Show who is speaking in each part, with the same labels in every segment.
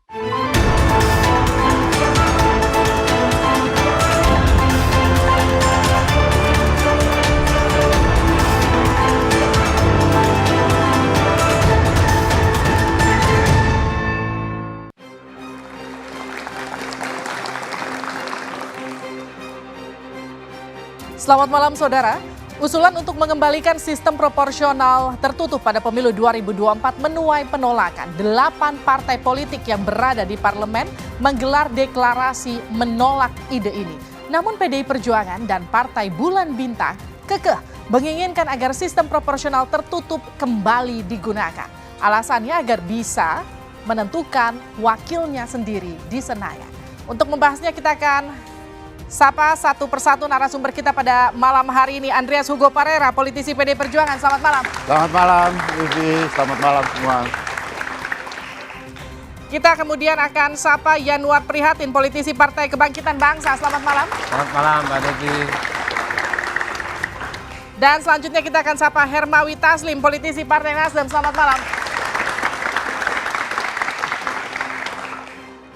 Speaker 1: Selamat malam saudara. Usulan untuk mengembalikan sistem proporsional tertutup pada pemilu 2024 menuai penolakan. 8 partai politik yang berada di parlemen menggelar deklarasi menolak ide ini. Namun PDI Perjuangan dan Partai Bulan Bintang kekeh menginginkan agar sistem proporsional tertutup kembali digunakan. Alasannya agar bisa menentukan wakilnya sendiri di Senayan. Untuk membahasnya kita akan sapa satu persatu narasumber kita pada malam hari ini. Andreas Hugo Parera, politisi PDI Perjuangan. Selamat malam.
Speaker 2: Selamat malam, Livi. Selamat malam semua.
Speaker 1: Kita kemudian akan sapa Yanuar Prihatin, politisi Partai Kebangkitan Bangsa. Selamat malam.
Speaker 2: Selamat malam, Mbak Devi.
Speaker 1: Dan selanjutnya kita akan sapa Hermawi Taslim, politisi Partai Nasdem. Selamat malam.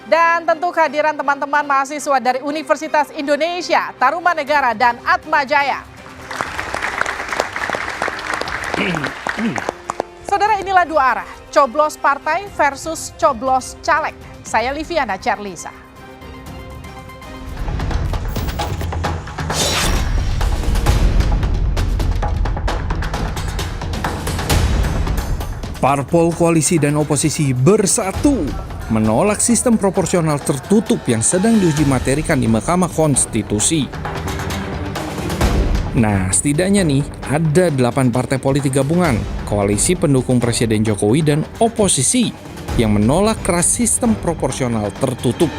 Speaker 1: Dan tentu kehadiran teman-teman mahasiswa dari Universitas Indonesia, Tarumanegara, dan Atma Jaya. Saudara, inilah dua arah, coblos partai versus coblos caleg. Saya Liviana Charlisa.
Speaker 3: Parpol koalisi dan oposisi bersatu menolak sistem proporsional tertutup yang sedang diuji materikan di Mahkamah Konstitusi. Nah, setidaknya nih ada 8 partai politik gabungan, koalisi pendukung Presiden Jokowi dan oposisi yang menolak keras sistem proporsional tertutup.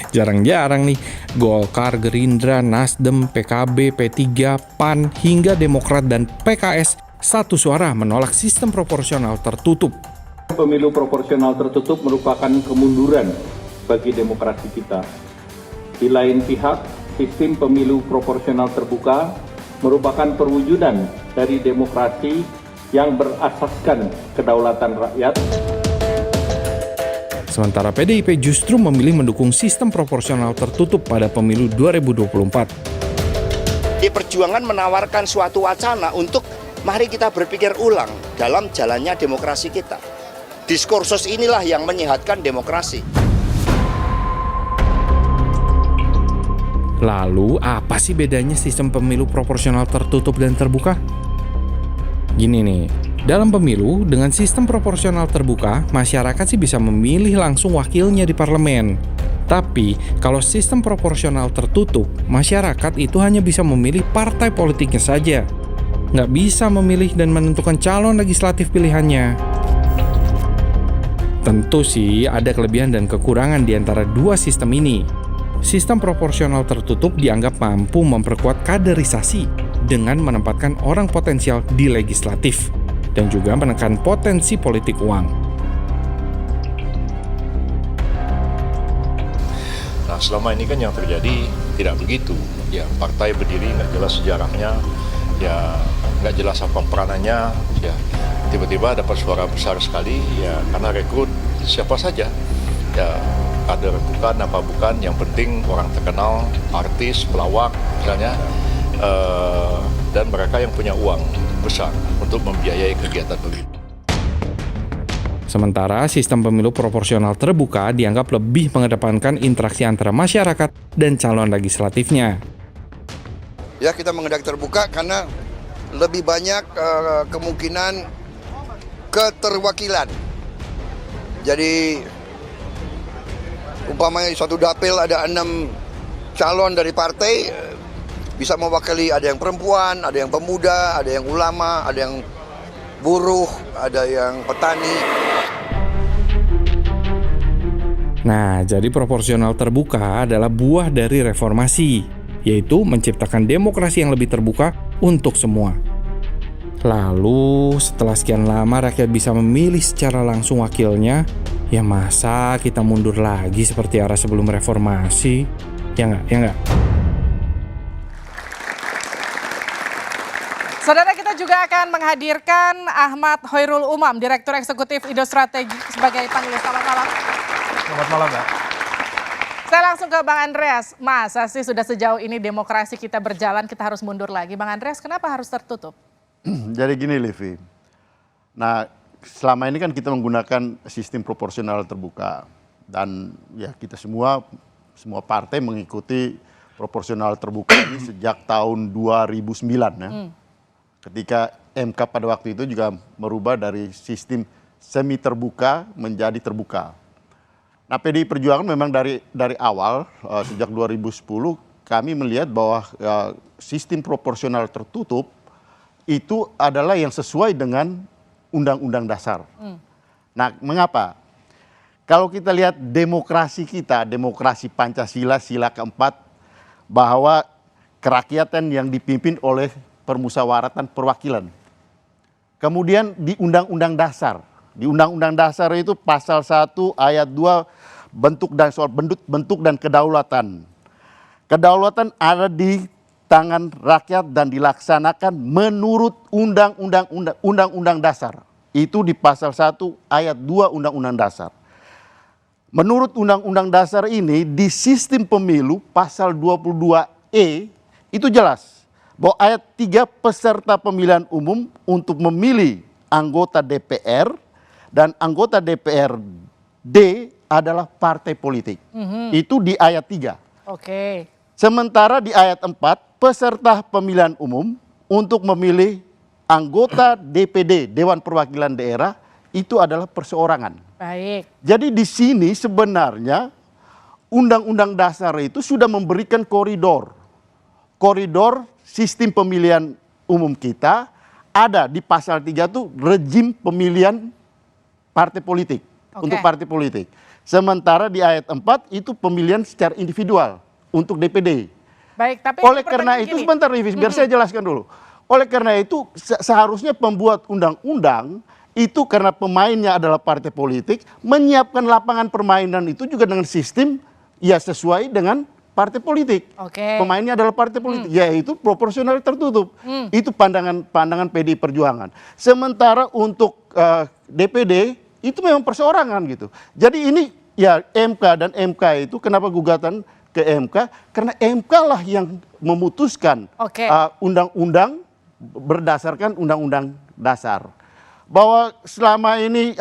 Speaker 3: Jarang-jarang nih, Golkar, Gerindra, Nasdem, PKB, P3, PAN, hingga Demokrat dan PKS satu suara menolak sistem proporsional tertutup.
Speaker 4: Pemilu proporsional tertutup merupakan kemunduran bagi demokrasi kita. Di lain pihak, sistem pemilu proporsional terbuka merupakan perwujudan dari demokrasi yang berasaskan kedaulatan rakyat.
Speaker 3: Sementara PDIP justru memilih mendukung sistem proporsional tertutup pada pemilu 2024.
Speaker 5: PDI Perjuangan menawarkan suatu wacana untuk mari kita berpikir ulang dalam jalannya demokrasi kita. Diskursus inilah yang menyehatkan demokrasi.
Speaker 3: Lalu apa sih bedanya sistem pemilu proporsional tertutup dan terbuka? Gini nih, dalam pemilu dengan sistem proporsional terbuka, masyarakat sih bisa memilih langsung wakilnya di parlemen. Tapi kalau sistem proporsional tertutup, masyarakat itu hanya bisa memilih partai politiknya saja. Nggak bisa memilih dan menentukan calon legislatif pilihannya. Tentu sih ada kelebihan dan kekurangan di antara dua sistem ini. Sistem proporsional tertutup dianggap mampu memperkuat kaderisasi dengan menempatkan orang potensial di legislatif dan juga menekan potensi politik uang.
Speaker 6: Nah, selama ini kan yang terjadi tidak begitu. Ya, partai berdiri nggak jelas sejarahnya, ya nggak jelas apa peranannya, ya tiba-tiba dapat suara besar sekali, ya karena rekrut siapa saja, ya kader bukan apa bukan, yang penting orang terkenal, artis, pelawak misalnya, dan mereka yang punya uang besar untuk membiayai kegiatan pemilu.
Speaker 3: Sementara sistem pemilu proporsional terbuka dianggap lebih mengedepankan interaksi antara masyarakat dan calon legislatifnya.
Speaker 7: Ya, kita menghendaki terbuka karena lebih banyak kemungkinan keterwakilan. Jadi umpamanya di suatu dapil ada 6 calon dari partai, bisa mewakili, ada yang perempuan, ada yang pemuda, ada yang ulama, ada yang buruh, ada yang petani.
Speaker 3: Nah, jadi proporsional terbuka adalah buah dari reformasi, yaitu menciptakan demokrasi yang lebih terbuka untuk semua. Lalu, setelah sekian lama rakyat bisa memilih secara langsung wakilnya, ya masa kita mundur lagi seperti era sebelum reformasi? Ya nggak? Ya nggak?
Speaker 1: Saudara, kita juga juga akan menghadirkan Ahmad Hoirul Umam, Direktur Eksekutif Indo Strategi sebagai panelis. Selamat malam.
Speaker 2: Selamat malam, Mbak.
Speaker 1: Saya langsung ke Bang Andreas. Masa sih sudah sejauh ini demokrasi kita berjalan, kita harus mundur lagi? Bang Andreas, kenapa harus tertutup?
Speaker 2: Jadi gini, Livi. Nah, selama ini kan kita menggunakan sistem proporsional terbuka. Dan ya kita semua partai mengikuti proporsional terbuka ini sejak tahun 2009 ya. Ketika MK pada waktu itu juga merubah dari sistem semi terbuka menjadi terbuka. Nah, PDI Perjuangan memang dari awal sejak 2010 kami melihat bahwa sistem proporsional tertutup itu adalah yang sesuai dengan Undang-Undang Dasar. Nah, mengapa? Kalau kita lihat demokrasi kita, demokrasi Pancasila, sila keempat, bahwa kerakyatan yang dipimpin oleh permusyawaratan perwakilan. Kemudian di Undang-Undang Dasar. Di Undang-Undang Dasar itu pasal 1 ayat 2 soal bentuk dan kedaulatan. Kedaulatan ada di tangan rakyat dan dilaksanakan menurut Undang-Undang Dasar. Itu di pasal 1 ayat 2 Undang-Undang Dasar. Menurut Undang-Undang Dasar ini di sistem pemilu pasal 22E itu jelas bahwa ayat 3 peserta pemilihan umum untuk memilih anggota DPR dan anggota DPRD adalah partai politik. Itu di ayat 3.
Speaker 1: Oke.
Speaker 2: Sementara di ayat 4 peserta pemilihan umum untuk memilih anggota DPD, Dewan Perwakilan Daerah, itu adalah perseorangan.
Speaker 1: Baik.
Speaker 2: Jadi di sini sebenarnya Undang-Undang Dasar itu sudah memberikan koridor sistem pemilihan umum kita. Ada di pasal 3 itu rejim pemilihan partai politik. Untuk partai politik. Sementara di ayat 4 itu pemilihan secara individual untuk DPD.
Speaker 1: Baik, tapi
Speaker 2: Oleh karena itu sebentar Rivis, biar saya jelaskan dulu. Oleh karena itu seharusnya pembuat undang-undang itu karena pemainnya adalah partai politik, menyiapkan lapangan permainan itu juga dengan sistem ya sesuai dengan partai politik. Pemainnya adalah partai politik, yaitu proporsional tertutup. Itu pandangan PDI Perjuangan. Sementara untuk DPD itu memang perseorangan gitu. Jadi ini ya MK dan MK itu kenapa gugatan ke MK? Karena MK lah yang memutuskan undang-undang berdasarkan Undang-Undang Dasar. Bahwa selama ini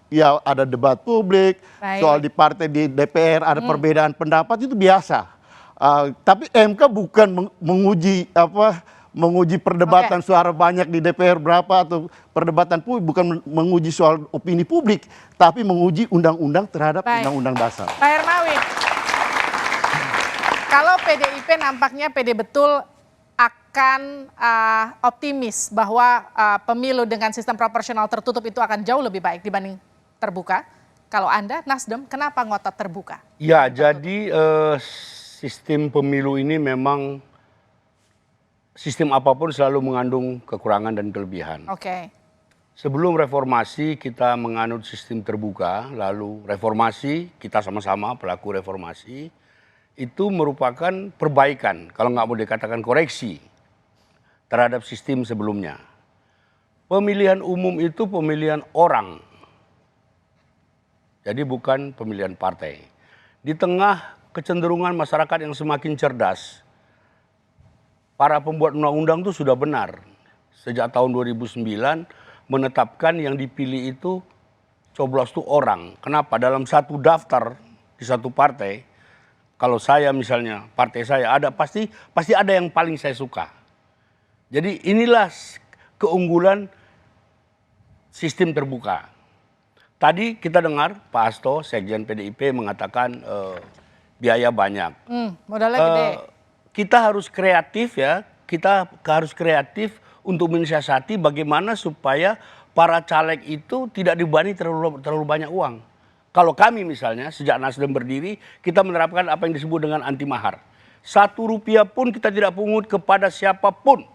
Speaker 2: ya ada debat publik soal di partai di DPR ada perbedaan pendapat itu biasa. Tapi MK bukan menguji perdebatan suara banyak di DPR berapa atau perdebatan publik, bukan menguji soal opini publik, tapi menguji undang-undang terhadap Undang-Undang Dasar.
Speaker 1: Pak Hermawi, kalau PDIP nampaknya pede betul akan optimis bahwa pemilu dengan sistem proporsional tertutup itu akan jauh lebih baik dibanding terbuka. Kalau Anda, Nasdem, kenapa ngotot terbuka?
Speaker 8: Ya, jadi sistem pemilu ini memang sistem apapun selalu mengandung kekurangan dan kelebihan. Sebelum reformasi kita menganut sistem terbuka, lalu reformasi kita sama-sama pelaku reformasi itu merupakan perbaikan, kalau nggak mau dikatakan koreksi terhadap sistem sebelumnya. Pemilihan umum itu pemilihan orang, jadi bukan pemilihan partai. Di tengah kecenderungan masyarakat yang semakin cerdas, para pembuat undang-undang itu sudah benar. Sejak tahun 2009 menetapkan yang dipilih itu coblos itu orang. Kenapa? Dalam satu daftar di satu partai, kalau saya misalnya partai saya ada pasti ada yang paling saya suka. Jadi inilah keunggulan sistem terbuka. Tadi kita dengar Pak Hasto, Sekjen PDIP mengatakan biaya banyak.
Speaker 1: Modalnya gede.
Speaker 8: Kita harus kreatif ya, kita harus kreatif untuk mensiasati bagaimana supaya para caleg itu tidak dibebani terlalu banyak uang. Kalau kami misalnya sejak Nasdem berdiri, kita menerapkan apa yang disebut dengan anti mahar. Rp1 pun kita tidak pungut kepada siapapun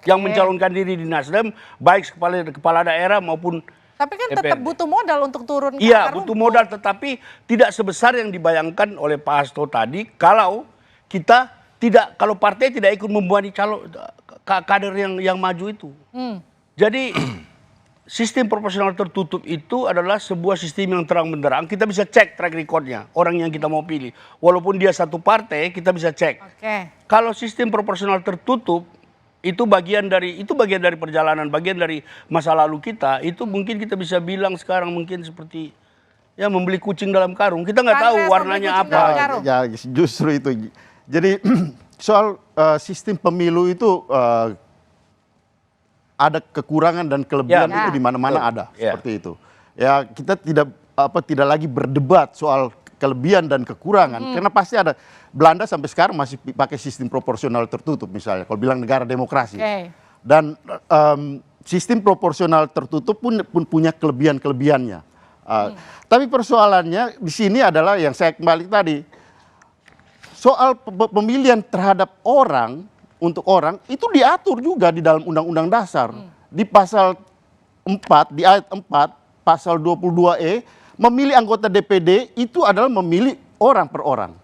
Speaker 8: yang mencalonkan diri di Nasdem, baik kepala daerah maupun
Speaker 1: tapi kan tetap butuh modal untuk turun ke
Speaker 8: iya,
Speaker 1: akar
Speaker 8: butuh
Speaker 1: rumput.
Speaker 8: modal, tetapi tidak sebesar yang dibayangkan oleh Pak Hasto tadi kalau kita tidak, kalau partai tidak ikut membebani kader yang maju itu. Jadi sistem proporsional tertutup itu adalah sebuah sistem yang terang benderang. Kita bisa cek track recordnya orang yang kita mau pilih. Walaupun dia satu partai, kita bisa cek. Kalau sistem proporsional tertutup itu bagian dari perjalanan, bagian dari masa lalu kita. Itu mungkin kita bisa bilang sekarang mungkin seperti ya membeli kucing dalam karung. Kita nggak tahu warnanya apa.
Speaker 2: Ya, justru itu. Jadi soal sistem pemilu itu ada kekurangan dan kelebihan itu di mana-mana ada seperti itu. Ya kita tidak lagi berdebat soal kelebihan dan kekurangan karena pasti ada. Belanda sampai sekarang masih pakai sistem proporsional tertutup misalnya kalau bilang negara demokrasi. Dan sistem proporsional tertutup pun punya kelebihan-kelebihannya. Tapi persoalannya di sini adalah yang saya kembali tadi soal pemilihan terhadap orang. Untuk orang itu diatur juga di dalam Undang-Undang Dasar di pasal 4 di ayat 4 pasal 22E memilih anggota DPD itu adalah memilih orang per orang.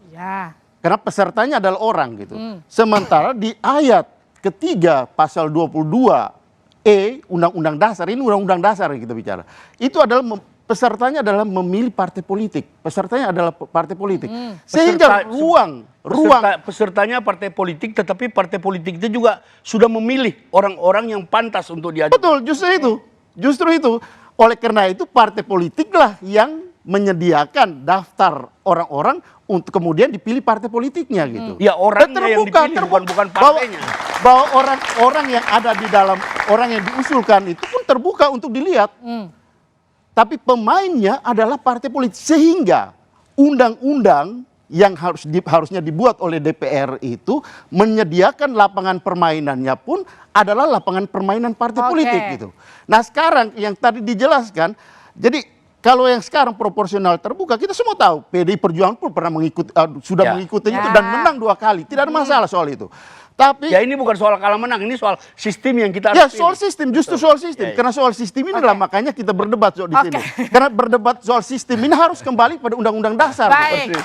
Speaker 2: Karena pesertanya adalah orang gitu. Sementara di ayat ketiga pasal 22E Undang-Undang Dasar ini Undang-Undang Dasar yang kita bicara. Itu adalah pesertanya adalah memilih partai politik. Pesertanya adalah partai politik. Sehingga pesertanya partai politik, tetapi partai politik itu juga sudah memilih orang-orang yang pantas untuk diajukan. Betul, justru itu. Oleh karena itu partai politiklah yang menyediakan daftar orang-orang untuk kemudian dipilih partai politiknya gitu.
Speaker 8: Ya orangnya yang dipilih bukan partainya.
Speaker 2: Bahwa orang-orang yang ada di dalam orang yang diusulkan itu pun terbuka untuk dilihat. Tapi pemainnya adalah partai politik sehingga undang-undang yang harusnya dibuat oleh DPR itu menyediakan lapangan permainannya pun adalah lapangan permainan partai politik gitu. Nah sekarang yang tadi dijelaskan, jadi kalau yang sekarang proporsional terbuka kita semua tahu PDI Perjuangan pun pernah sudah mengikutinya itu dan menang 2 kali, tidak ada masalah soal itu. Tapi
Speaker 8: ya ini bukan soal kalah menang, ini soal sistem yang kita harus
Speaker 2: soal sistem, justru soal sistem. Karena soal sistem inilah makanya kita berdebat soal di sini. Karena berdebat soal sistem ini harus kembali pada Undang-Undang Dasar.
Speaker 1: Baik.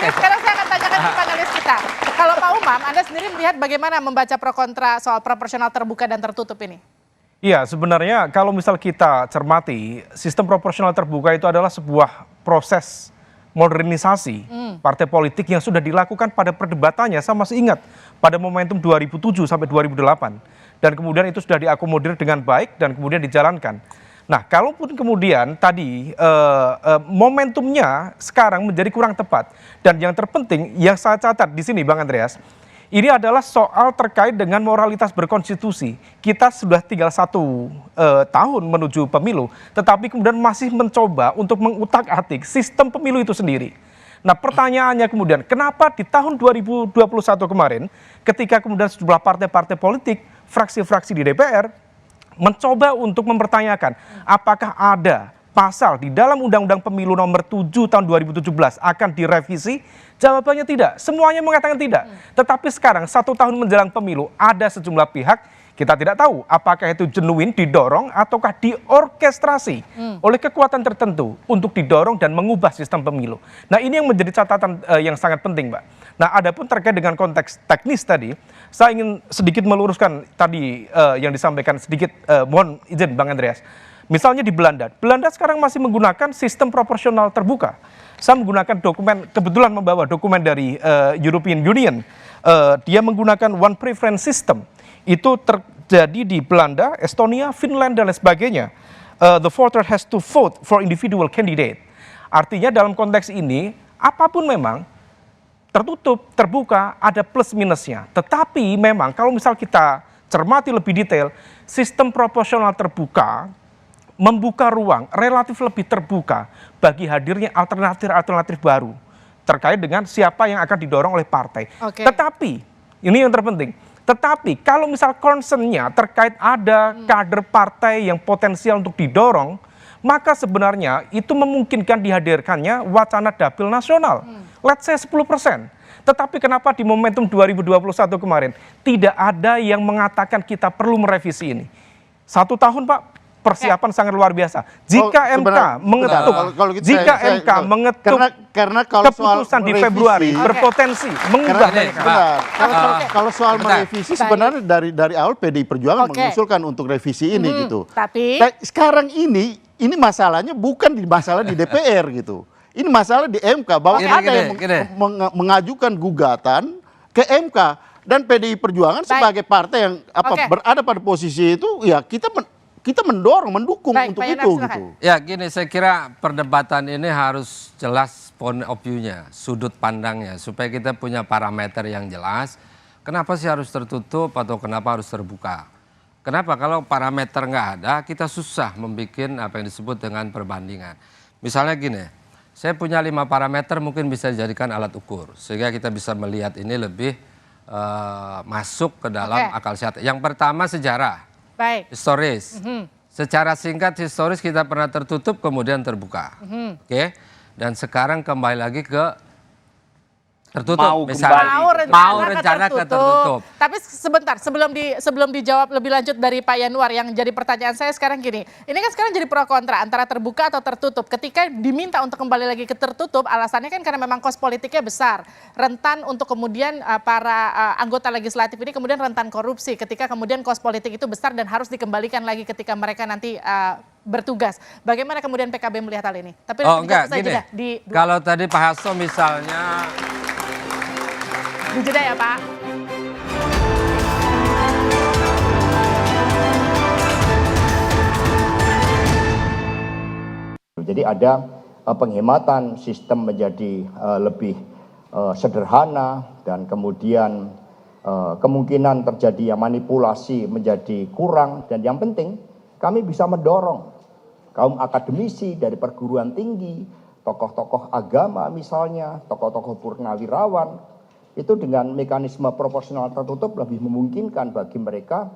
Speaker 1: Sekarang saya akan tanyakan ke panelis kita. Kalau Pak Umam, Anda sendiri melihat bagaimana membaca pro kontra soal proporsional terbuka dan tertutup ini?
Speaker 9: Iya, sebenarnya kalau misal kita cermati, sistem proporsional terbuka itu adalah sebuah proses modernisasi partai politik yang sudah dilakukan pada perdebatannya. Saya masih ingat pada momentum 2007 sampai 2008 dan kemudian itu sudah diakomodir dengan baik dan kemudian dijalankan. Nah, kalaupun kemudian tadi momentumnya sekarang menjadi kurang tepat dan yang terpenting yang saya catat di sini Bang Andreas, ini adalah soal terkait dengan moralitas berkonstitusi. Kita sudah tinggal 1 tahun menuju pemilu, tetapi kemudian masih mencoba untuk mengutak-atik sistem pemilu itu sendiri. Nah pertanyaannya kemudian, kenapa di tahun 2021 kemarin, ketika kemudian sejumlah partai-partai politik, fraksi-fraksi di DPR, mencoba untuk mempertanyakan apakah ada pasal di dalam Undang-Undang Pemilu nomor 7 tahun 2017 akan direvisi? Jawabannya tidak, semuanya mengatakan tidak. Tetapi sekarang 1 tahun menjelang pemilu ada sejumlah pihak, kita tidak tahu apakah itu genuine didorong ataukah diorkestrasi oleh kekuatan tertentu untuk didorong dan mengubah sistem pemilu. Nah ini yang menjadi catatan yang sangat penting Mbak. Nah adapun terkait dengan konteks teknis tadi, saya ingin sedikit meluruskan tadi yang disampaikan sedikit, mohon izin Bang Andreas. Misalnya di Belanda sekarang masih menggunakan sistem proporsional terbuka. Saya menggunakan dokumen, kebetulan membawa dokumen dari European Union. Dia menggunakan one preference system. Itu terjadi di Belanda, Estonia, Finland, dan lain sebagainya. The voter has to vote for individual candidate. Artinya dalam konteks ini, apapun memang tertutup, terbuka, ada plus minusnya. Tetapi memang kalau misal kita cermati lebih detail, sistem proporsional terbuka membuka ruang relatif lebih terbuka bagi hadirnya alternatif baru terkait dengan siapa yang akan didorong oleh partai. Tetapi, ini yang terpenting, tetapi kalau misal concern-nya terkait ada kader partai yang potensial untuk didorong, maka sebenarnya itu memungkinkan dihadirkannya wacana dapil nasional. Let's say 10%. Tetapi kenapa di momentum 2021 kemarin tidak ada yang mengatakan kita perlu merevisi ini? 1 tahun Pak, persiapan sangat luar biasa. Jika MK mengetuk,
Speaker 2: karena kalau soal
Speaker 9: keputusan di
Speaker 2: merevisi,
Speaker 9: Februari berpotensi mengubah banyak hal.
Speaker 2: Kalau soal merevisi sebenarnya dari awal PDI Perjuangan mengusulkan untuk revisi ini gitu.
Speaker 1: Tapi
Speaker 2: sekarang ini masalahnya bukan masalah di DPR gitu. Ini masalah di MK bahwa ada yang mengajukan gugatan ke MK dan PDI Perjuangan sebagai partai yang berada pada posisi itu, ya kita mendukung untuk itu gitu.
Speaker 10: Ya gini, saya kira perdebatan ini harus jelas point of view-nya, sudut pandangnya, supaya kita punya parameter yang jelas. Kenapa sih harus tertutup atau kenapa harus terbuka? Kenapa? Kalau parameter nggak ada, kita susah membuat apa yang disebut dengan perbandingan. Misalnya gini, saya punya 5 parameter mungkin bisa dijadikan alat ukur, sehingga kita bisa melihat ini lebih masuk ke dalam akal sehat. Yang pertama sejarah.
Speaker 1: baik.
Speaker 10: Historis. Secara singkat historis kita pernah tertutup kemudian terbuka. Oke. Dan sekarang kembali lagi ke tertutup. Mau rencana ke tertutup.
Speaker 1: Tapi sebentar sebelum dijawab lebih lanjut dari Pak Yanuar, yang jadi pertanyaan saya sekarang gini. Ini kan sekarang jadi pro kontra antara terbuka atau tertutup. Ketika diminta untuk kembali lagi ke tertutup, alasannya kan karena memang kos politiknya besar. Rentan untuk kemudian para anggota legislatif ini kemudian rentan korupsi ketika kemudian kos politik itu besar dan harus dikembalikan lagi ketika mereka nanti bertugas. Bagaimana kemudian PKB melihat hal ini? Tapi
Speaker 10: enggak, gini. Kalau tadi Pak Hasto misalnya
Speaker 1: dijeda ya Pak.
Speaker 5: Jadi ada penghematan, sistem menjadi lebih sederhana dan kemudian kemungkinan terjadi manipulasi menjadi kurang, dan yang penting kami bisa mendorong kaum akademisi dari perguruan tinggi, tokoh-tokoh agama misalnya, tokoh-tokoh purnawirawan, itu dengan mekanisme proporsional tertutup lebih memungkinkan bagi mereka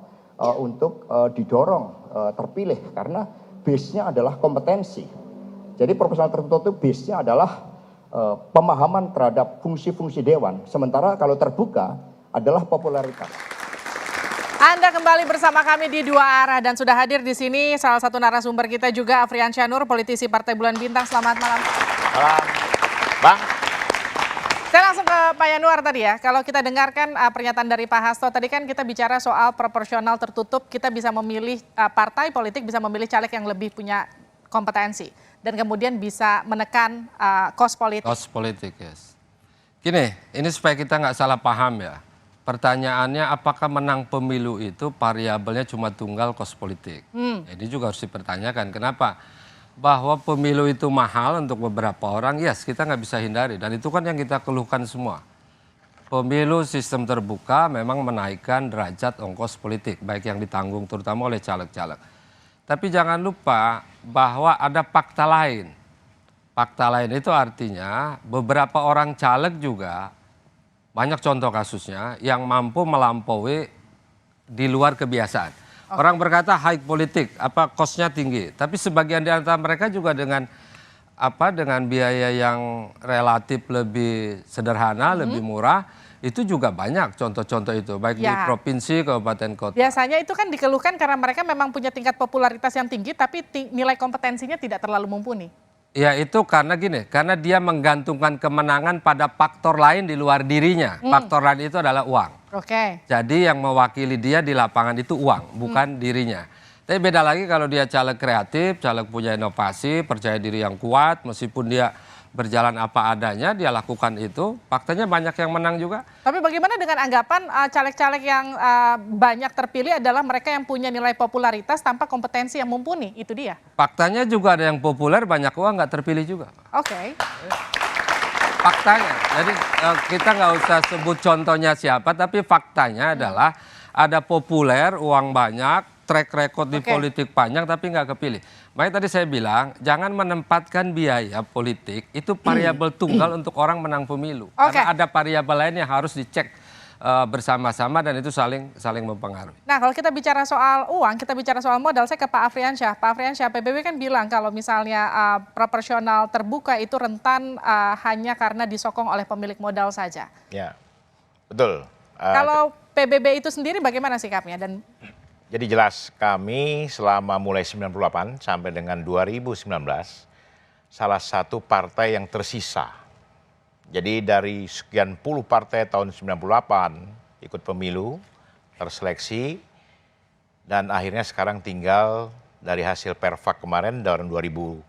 Speaker 5: untuk didorong terpilih karena base-nya adalah kompetensi. Jadi proporsional tertutup itu base-nya adalah pemahaman terhadap fungsi-fungsi dewan, sementara kalau terbuka adalah popularitas.
Speaker 1: Anda kembali bersama kami di Dua Arah dan sudah hadir di sini salah satu narasumber kita juga Afriansyah Nur, politisi Partai Bulan Bintang. Selamat malam.
Speaker 11: Malam, Bang.
Speaker 1: Saya langsung ke Pak Yanuar tadi ya. Kalau kita dengarkan pernyataan dari Pak Hasto tadi kan kita bicara soal proporsional tertutup, kita bisa memilih partai politik bisa memilih caleg yang lebih punya kompetensi dan kemudian bisa menekan kos politik.
Speaker 10: Kos politik, yes. Gini, ini supaya kita nggak salah paham ya. Pertanyaannya apakah menang pemilu itu variabelnya cuma tunggal kos politik? Ini juga harus dipertanyakan. Kenapa? Bahwa pemilu itu mahal untuk beberapa orang, yes, kita nggak bisa hindari. Dan itu kan yang kita keluhkan semua. Pemilu sistem terbuka memang menaikkan derajat ongkos politik, baik yang ditanggung terutama oleh caleg-caleg. Tapi jangan lupa bahwa ada fakta lain. Fakta lain itu artinya beberapa orang caleg juga, banyak contoh kasusnya, yang mampu melampaui di luar kebiasaan. Orang berkata high politik, kosnya tinggi. Tapi sebagian di antara mereka juga dengan biaya yang relatif lebih sederhana, lebih murah, itu juga banyak contoh-contoh itu, baik di provinsi, kabupaten, kota.
Speaker 1: Biasanya itu kan dikeluhkan karena mereka memang punya tingkat popularitas yang tinggi, tapi nilai kompetensinya tidak terlalu mumpuni.
Speaker 10: Ya itu karena gini, karena dia menggantungkan kemenangan pada faktor lain di luar dirinya. Faktor lain itu adalah uang. Jadi yang mewakili dia di lapangan itu uang, bukan dirinya. Tapi beda lagi kalau dia caleg kreatif, caleg punya inovasi, percaya diri yang kuat, meskipun dia berjalan apa adanya, dia lakukan itu, faktanya banyak yang menang juga.
Speaker 1: Tapi bagaimana dengan anggapan caleg-caleg yang banyak terpilih adalah mereka yang punya nilai popularitas tanpa kompetensi yang mumpuni, itu dia? Faktanya
Speaker 10: juga ada yang populer, banyak uang nggak terpilih juga. Faktanya, jadi kita nggak usah sebut contohnya siapa, tapi faktanya adalah ada populer, uang banyak, track record di politik panjang tapi nggak kepilih. Makanya tadi saya bilang, jangan menempatkan biaya politik itu variabel tunggal untuk orang menang pemilu. Karena ada variabel lain yang harus dicek bersama-sama dan itu saling mempengaruhi.
Speaker 1: Nah kalau kita bicara soal uang, kita bicara soal modal, saya ke Pak Afriansyah. Pak Afriansyah, PBB kan bilang kalau misalnya proporsional terbuka itu rentan hanya karena disokong oleh pemilik modal saja.
Speaker 11: Ya, betul.
Speaker 1: Kalau PBB itu sendiri bagaimana sikapnya dan
Speaker 11: Jadi jelas kami selama mulai 98 sampai dengan 2019 salah satu partai yang tersisa. Jadi dari sekian puluh partai tahun 98 ikut pemilu, terseleksi, dan akhirnya sekarang tinggal dari hasil Perfak kemarin tahun 2022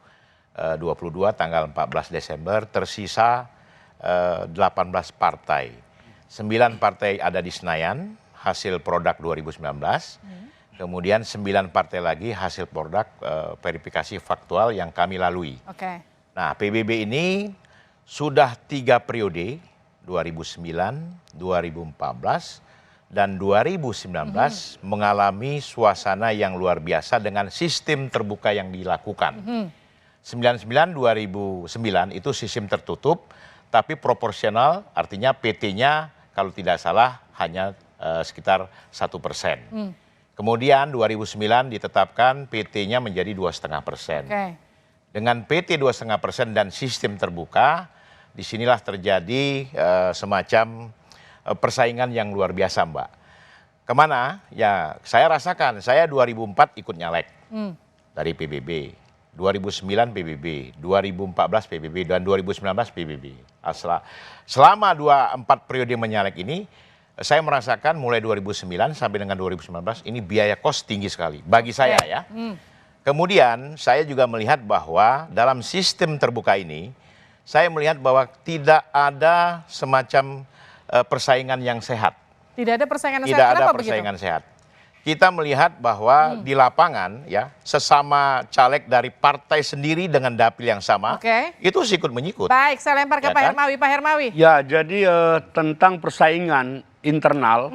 Speaker 11: tanggal 14 Desember tersisa 18 partai. 9 partai ada di Senayan, hasil produk 2019. Kemudian 9 partai lagi hasil produk verifikasi faktual yang kami lalui.
Speaker 1: Oke.
Speaker 11: Nah, PBB ini sudah 3 periode, 2009, 2014, dan 2019 mengalami suasana yang luar biasa dengan sistem terbuka yang dilakukan. 2009 itu sistem tertutup, tapi proporsional, artinya PT-nya kalau tidak salah hanya sekitar 1%. Kemudian 2009 ditetapkan PT-nya menjadi 2,5%. Dengan PT 2,5% dan sistem terbuka, disinilah terjadi semacam persaingan yang luar biasa, Mbak. Kemana? Ya, saya rasakan, saya 2004 ikut nyalek dari PBB, 2009 PBB, 2014 PBB, dan 2019 PBB. Selama 4 periode menyalek ini, saya merasakan mulai 2009 sampai dengan 2019 ini biaya kos tinggi sekali bagi saya ya. Kemudian saya juga melihat bahwa dalam sistem terbuka ini, saya melihat bahwa tidak ada semacam persaingan yang sehat.
Speaker 1: Tidak ada persaingan yang
Speaker 11: Tidak
Speaker 1: sehat.
Speaker 11: ada
Speaker 1: Kenapa
Speaker 11: persaingan
Speaker 1: begitu?
Speaker 11: sehat. Kita melihat bahwa di lapangan ya sesama caleg dari partai sendiri dengan dapil yang sama, itu sikut-menyikut.
Speaker 1: Baik, saya lempar ke
Speaker 11: Ya
Speaker 1: Pak
Speaker 11: kan?
Speaker 1: Hermawi. Pak Hermawi.
Speaker 8: Ya, jadi tentang persaingan internal,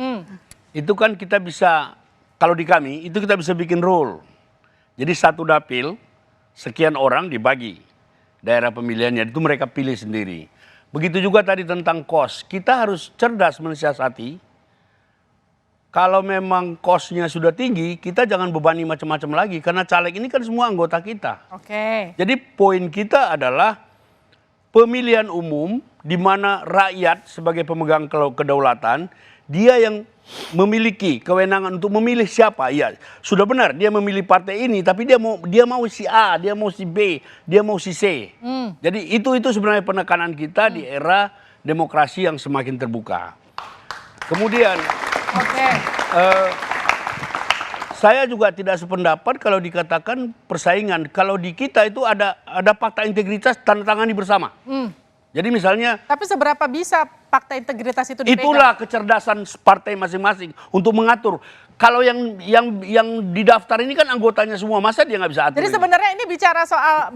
Speaker 8: itu kan kita bisa, kalau di kami, itu kita bisa bikin rule. Jadi satu dapil, sekian orang dibagi. Daerah pemilihannya, itu mereka pilih sendiri. Begitu juga tadi tentang kos. Kita harus cerdas mensiasati. Kalau memang kosnya sudah tinggi, kita jangan bebani macam-macam lagi. Karena caleg ini kan semua anggota kita. Jadi poin kita adalah pemilihan umum di mana rakyat sebagai pemegang kedaulatan, dia yang memiliki kewenangan untuk memilih siapa. Ya, sudah benar dia memilih partai ini, tapi dia mau si A, dia mau si B, dia mau si C. Jadi itu sebenarnya penekanan kita di era demokrasi yang semakin terbuka. Kemudian saya juga tidak sependapat kalau dikatakan persaingan. Kalau di kita itu ada fakta integritas tanda tangani bersama. Jadi misalnya.
Speaker 1: Tapi seberapa bisa fakta integritas itu dipegang?
Speaker 8: Itulah kecerdasan partai masing-masing untuk mengatur. Kalau yang didaftar ini kan anggotanya semua, masa dia nggak bisa atur?
Speaker 1: Jadi sebenarnya ini bicara soal.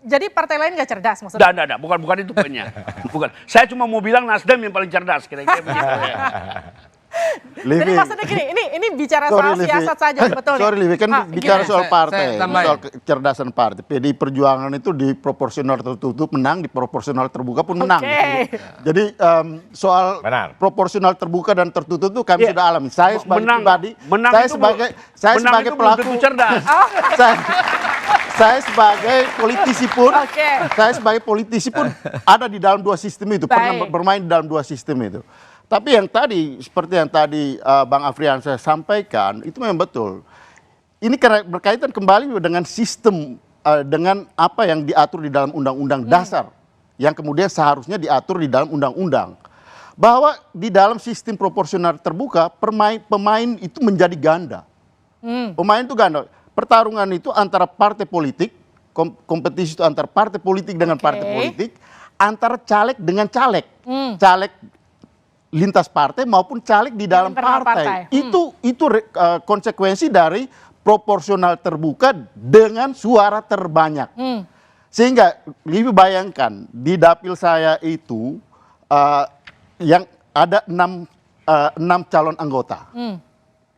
Speaker 1: Jadi partai lain nggak cerdas maksudnya?
Speaker 8: Tidak, bukan itu poinnya. Bukan. Saya cuma mau bilang Nasdem yang paling cerdas, kira-kira begitu ya.
Speaker 1: Jadi maksudnya gini, ini bicara soal siasat saja sebetulnya.
Speaker 2: Sorry Livi, kan bicara soal partai, soal kecerdasan partai. PDI Perjuangan itu di proporsional tertutup menang, di proporsional terbuka pun menang. Jadi soal proporsional terbuka dan tertutup itu kami sudah alami. Saya sebagai pribadi, saya sebagai pelaku cerdas. Saya sebagai politisi pun ada di dalam 2 sistem itu, pernah bermain di dalam 2 sistem itu. Tapi yang tadi, seperti yang tadi Bang Afriansyah sampaikan, itu memang betul. Ini berkaitan kembali dengan sistem, dengan apa yang diatur di dalam Undang-Undang Dasar, yang kemudian seharusnya diatur di dalam Undang-Undang. Bahwa di dalam sistem proporsional terbuka, pemain itu menjadi ganda. Pemain itu ganda. Pertarungan itu antara partai politik, kompetisi itu antara partai politik dengan partai politik, antara caleg dengan caleg. Caleg lintas partai maupun caleg di dalam partai. Itu konsekuensi dari proporsional terbuka dengan suara terbanyak. Sehingga lebih bayangkan di dapil saya itu yang ada 6 calon anggota.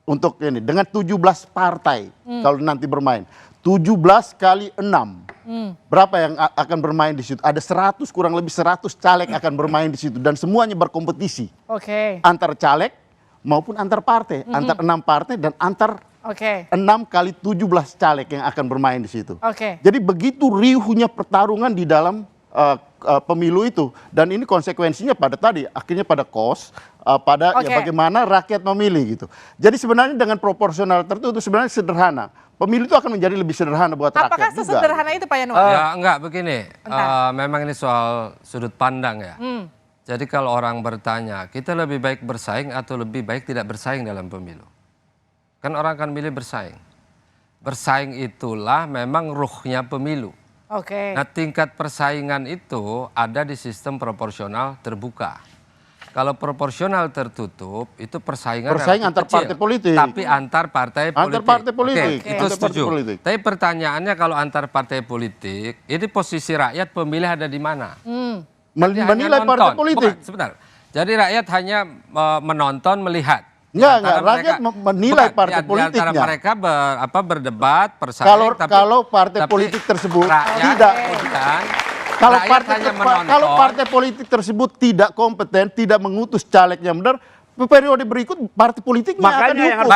Speaker 2: Untuk ini dengan 17 partai kalau nanti bermain. 17 kali 6. Berapa yang akan bermain di situ? Ada 100, kurang lebih 100 caleg akan bermain di situ dan semuanya berkompetisi. Antar caleg maupun antar partai, antar 6 partai dan antar 6 kali 17 caleg yang akan bermain di situ. Jadi begitu riuhnya pertarungan di dalam pemilu itu, dan ini konsekuensinya pada tadi akhirnya pada pada ya bagaimana rakyat memilih gitu. Jadi sebenarnya dengan proporsional tertutup sebenarnya sederhana. Pemilu itu akan menjadi lebih sederhana buat rakyat juga.
Speaker 1: Apakah sesederhana itu Pak Yanuar?
Speaker 10: Ya enggak, begini, memang ini soal sudut pandang ya. Jadi kalau orang bertanya, kita lebih baik bersaing atau lebih baik tidak bersaing dalam pemilu? Kan orang akan milih bersaing. Bersaing itulah memang ruhnya pemilu. Nah, tingkat persaingan itu ada di sistem proporsional terbuka. Kalau proporsional tertutup itu persaingan
Speaker 2: antar
Speaker 10: kecil,
Speaker 2: partai politik.
Speaker 10: tapi antar partai politik.
Speaker 2: Antar partai politik.
Speaker 10: Oke, itu setuju. Tapi pertanyaannya kalau antar partai politik, ini posisi rakyat pemilih ada di mana?
Speaker 2: Menilai partai politik.
Speaker 10: Bukan, sebentar. Jadi rakyat hanya menonton, melihat.
Speaker 2: Enggak, rakyat menilai partai politiknya.
Speaker 10: Di antara mereka berdebat, bersaing.
Speaker 2: Kalau partai politik tersebut tidak, kalau partai politik tersebut tidak kompeten, tidak mengutus caleg yang benar, periode berikut partai politiknya akan dihukum.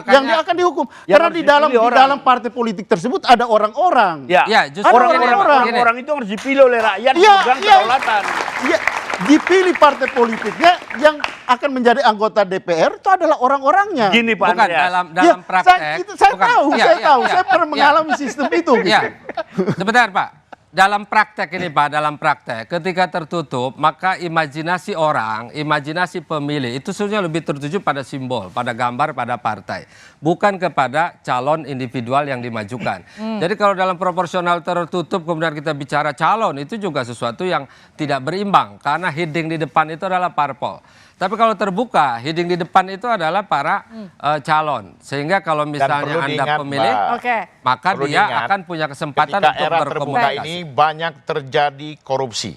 Speaker 2: Yang dia akan dihukum. Karena di dalam partai politik tersebut ada orang-orang.
Speaker 8: Ya, justru orang-orang itu harus dipilih oleh rakyat memegang kedaulatan.
Speaker 2: Dipilih partai politiknya yang akan menjadi anggota DPR itu adalah orang-orangnya.
Speaker 8: Gini Pak Andreas.
Speaker 10: Dalam praktek.
Speaker 2: Saya tahu. Saya pernah mengalami sistem itu.
Speaker 10: Sebentar Pak. Dalam praktek ini Pak, dalam praktek ketika tertutup maka imajinasi orang, imajinasi pemilih itu sebenarnya lebih tertuju pada simbol, pada gambar, pada partai. Bukan kepada calon individual yang dimajukan. Jadi kalau dalam proporsional tertutup kemudian kita bicara calon itu juga sesuatu yang tidak berimbang. Karena heading di depan itu adalah parpol. Tapi kalau terbuka, heading di depan itu adalah para calon. Sehingga kalau misalnya Anda pemilih, maka dia akan punya kesempatan untuk berkomunikasi.
Speaker 11: Ini banyak terjadi korupsi.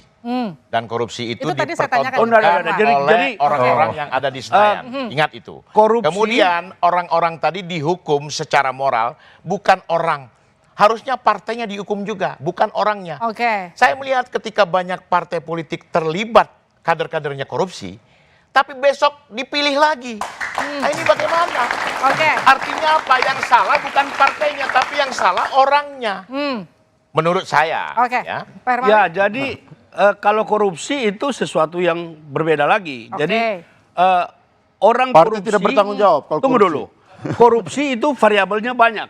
Speaker 11: Dan korupsi itu
Speaker 1: dipertontonkan
Speaker 11: oleh orang-orang yang ada di Senayan. Ingat itu.
Speaker 8: Korupsi.
Speaker 11: Kemudian orang-orang tadi dihukum secara moral, bukan orang. Harusnya partainya dihukum juga, bukan orangnya. Saya melihat ketika banyak partai politik terlibat kader-kadernya korupsi, tapi besok dipilih lagi. Nah ini bagaimana? Artinya apa? Yang salah bukan partainya, tapi yang salah orangnya. Menurut saya.
Speaker 8: Ya, jadi kalau korupsi itu sesuatu yang berbeda lagi. Jadi orang
Speaker 2: partai
Speaker 8: korupsi
Speaker 2: tidak bertanggung jawab kalau
Speaker 8: tunggu dulu. Korupsi itu variabelnya banyak.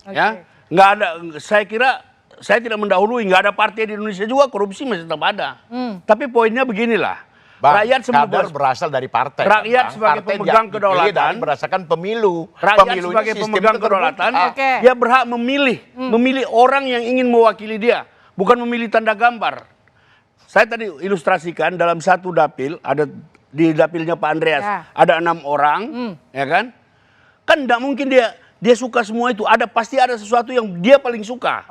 Speaker 8: Ya, nggak ada. Saya kira saya tidak mendahului. Nggak ada partai di Indonesia juga korupsi masih tetap ada. Tapi poinnya beginilah. Rakyat
Speaker 11: kader berasal dari partai.
Speaker 8: Rakyat sebagai pemegang kedaulatan
Speaker 11: berdasarkan pemilu.
Speaker 8: Rakyat sebagai pemegang kedaulatan, dia berhak memilih orang yang ingin mewakili dia, bukan memilih tanda gambar. Saya tadi ilustrasikan dalam satu dapil, ada di dapilnya Pak Andreas, ada 6 orang, ya kan? Kan tidak mungkin dia suka semua itu. Pasti ada sesuatu yang dia paling suka.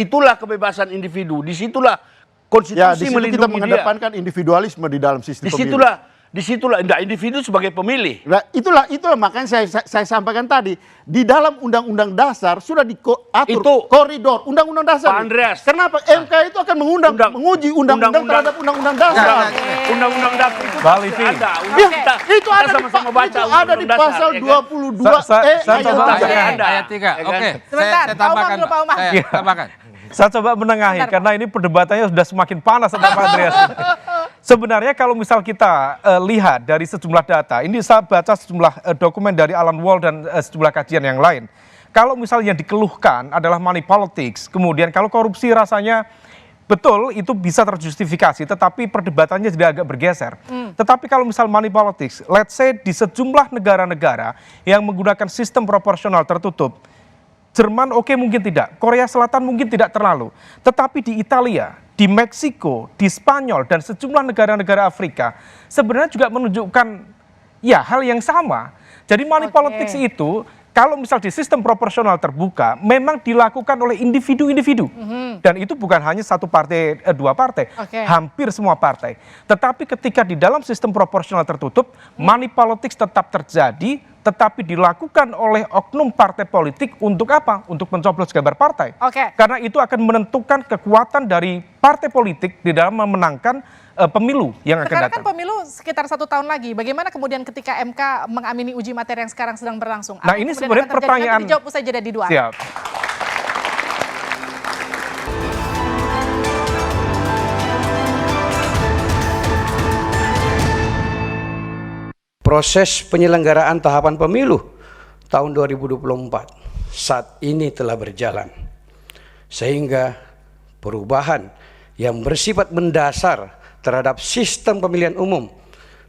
Speaker 8: Itulah kebebasan individu. Disitulah konstitusi melindungi
Speaker 2: kita mengedepankan individualisme di dalam sistem pemilu.
Speaker 8: Disitulah enggak individu sebagai pemilih.
Speaker 2: Nah, itulah makanya saya sampaikan tadi di dalam undang-undang dasar sudah diatur
Speaker 8: itu,
Speaker 2: koridor undang-undang dasar.
Speaker 8: Pak Andreas,
Speaker 2: kenapa MK itu akan menguji undang-undang terhadap undang-undang dasar?
Speaker 8: Undang-undang dasar itu ada.
Speaker 2: Itu ada sama-sama baca. Itu ada di pasal 22E
Speaker 10: ayat 3. Oke.
Speaker 1: Sebentar, Pak Umar.
Speaker 10: Tambahkan.
Speaker 9: Saya coba menengahi karena ini perdebatannya sudah semakin panas Pak Andreas. Sebenarnya kalau misal kita lihat dari sejumlah data, ini saya baca sejumlah dokumen dari Alan Wall dan sejumlah kajian yang lain. Kalau misalnya dikeluhkan adalah money politics, kemudian kalau korupsi rasanya betul itu bisa terjustifikasi, tetapi perdebatannya jadi agak bergeser. Tetapi kalau misal money politics, let's say di sejumlah negara-negara yang menggunakan sistem proporsional tertutup, Jerman mungkin tidak, Korea Selatan mungkin tidak terlalu. Tetapi di Italia, di Meksiko, di Spanyol, dan sejumlah negara-negara Afrika sebenarnya juga menunjukkan hal yang sama. Jadi money politics itu kalau misal di sistem proporsional terbuka memang dilakukan oleh individu-individu. Dan itu bukan hanya satu partai, 2 partai, hampir semua partai. Tetapi ketika di dalam sistem proporsional tertutup, money politics tetap terjadi, tetapi dilakukan oleh oknum partai politik untuk apa? Untuk mencoblos gambar partai. Karena itu akan menentukan kekuatan dari partai politik di dalam memenangkan pemilu yang akan datang.
Speaker 1: Sekarang kan pemilu sekitar 1 tahun lagi. Bagaimana kemudian ketika MK mengamini uji materi yang sekarang sedang berlangsung?
Speaker 9: Nah ini sebenarnya pertanyaan.
Speaker 1: Nanti dijawab usai jeda di 2.
Speaker 9: Siap.
Speaker 12: proses penyelenggaraan tahapan pemilu tahun 2024 saat ini telah berjalan. Sehingga perubahan yang bersifat mendasar terhadap sistem pemilihan umum